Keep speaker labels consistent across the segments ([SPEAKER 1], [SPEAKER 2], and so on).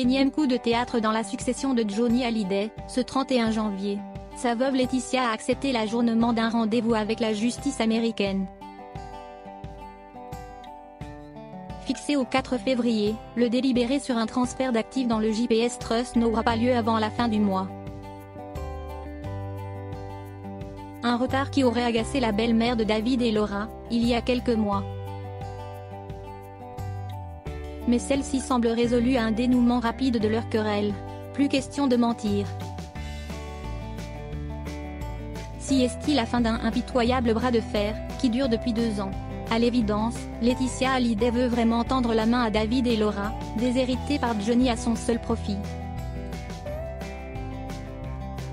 [SPEAKER 1] Énième coup de théâtre dans la succession de Johnny Hallyday, ce 31 janvier. Sa veuve Laetitia a accepté l'ajournement d'un rendez-vous avec la justice américaine. Fixé au 4 février, le délibéré sur un transfert d'actifs dans le JPS Trust n'aura pas lieu avant la fin du mois. Un retard qui aurait agacé la belle-mère de David et Laura, il y a quelques mois. Mais celle-ci semble résolue à un dénouement rapide de leur querelle. Plus question de mentir. Si est-il la fin d'un impitoyable bras de fer, qui dure depuis 2 ans. À l'évidence, Laetitia Hallyday veut vraiment tendre la main à David et Laura, déshérités par Johnny à son seul profit.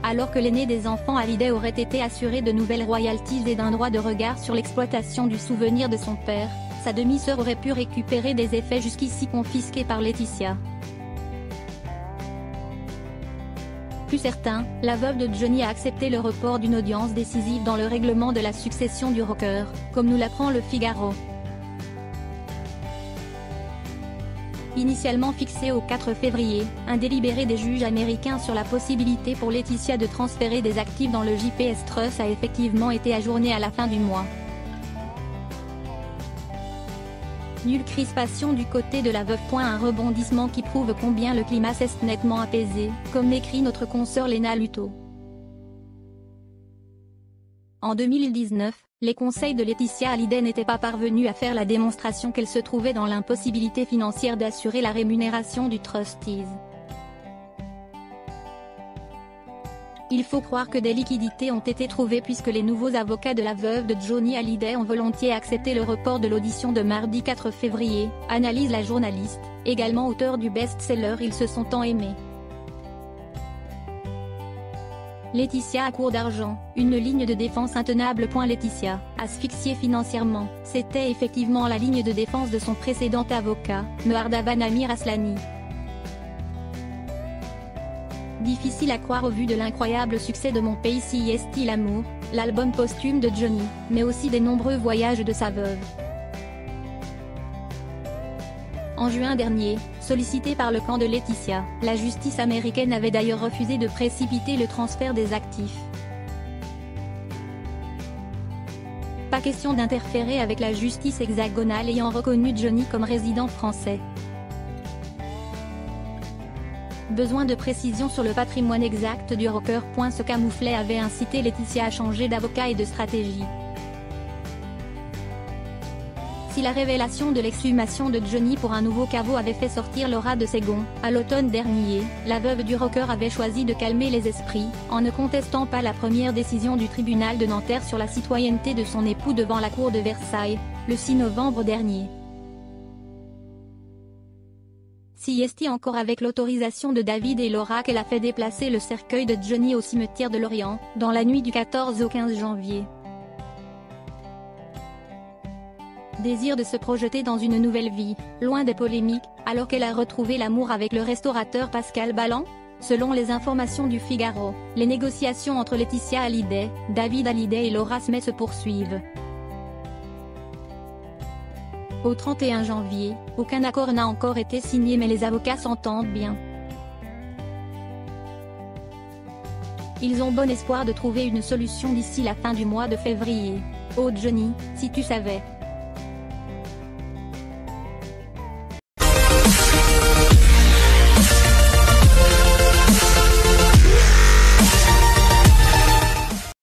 [SPEAKER 1] Alors que l'aîné des enfants Hallyday aurait été assuré de nouvelles royalties et d'un droit de regard sur l'exploitation du souvenir de son père, sa demi-sœur aurait pu récupérer des effets jusqu'ici confisqués par Laetitia. Plus certain, la veuve de Johnny a accepté le report d'une audience décisive dans le règlement de la succession du rocker, comme nous l'apprend le Figaro. Initialement fixé au 4 février, un délibéré des juges américains sur la possibilité pour Laetitia de transférer des actifs dans le JPS Trust a effectivement été ajourné à la fin du mois. Nulle crispation du côté de la veuve. Un rebondissement qui prouve combien le climat s'est nettement apaisé, comme l'écrit notre consoeur Léna Luto. En 2019, les conseils de Laetitia Hallyday n'étaient pas parvenus à faire la démonstration qu'elle se trouvait dans l'impossibilité financière d'assurer la rémunération du trustees. Il faut croire que des liquidités ont été trouvées puisque les nouveaux avocats de la veuve de Johnny Hallyday ont volontiers accepté le report de l'audition de mardi 4 février, analyse la journaliste, également auteur du best-seller Ils se sont tant aimés. Laetitia à court d'argent, une ligne de défense intenable. Laetitia, asphyxiée financièrement, c'était effectivement la ligne de défense de son précédent avocat, Mehardavan Amir Aslani. Difficile à croire au vu de l'incroyable succès de Mon pays si est-il l'amour, l'album posthume de Johnny, mais aussi des nombreux voyages de sa veuve. En juin dernier, sollicité par le camp de Laetitia, la justice américaine avait d'ailleurs refusé de précipiter le transfert des actifs. Pas question d'interférer avec la justice hexagonale ayant reconnu Johnny comme résident français. Besoin de précision sur le patrimoine exact du rocker. Ce camouflet avait incité Laetitia à changer d'avocat et de stratégie. Si la révélation de l'exhumation de Johnny pour un nouveau caveau avait fait sortir Laura de ses gonds, à l'automne dernier, la veuve du rocker avait choisi de calmer les esprits, en ne contestant pas la première décision du tribunal de Nanterre sur la citoyenneté de son époux devant la cour de Versailles, le 6 novembre dernier. Si est-il encore avec l'autorisation de David et Laura qu'elle a fait déplacer le cercueil de Johnny au cimetière de Lorient, dans la nuit du 14 au 15 janvier. Désir de se projeter dans une nouvelle vie, loin des polémiques, alors qu'elle a retrouvé l'amour avec le restaurateur Pascal Balland? Selon les informations du Figaro, les négociations entre Laetitia Hallyday, David Hallyday et Laura Smith se poursuivent. Au 31 janvier, aucun accord n'a encore été signé mais les avocats s'entendent bien. Ils ont bon espoir de trouver une solution d'ici la fin du mois de février. Oh Johnny, si tu savais.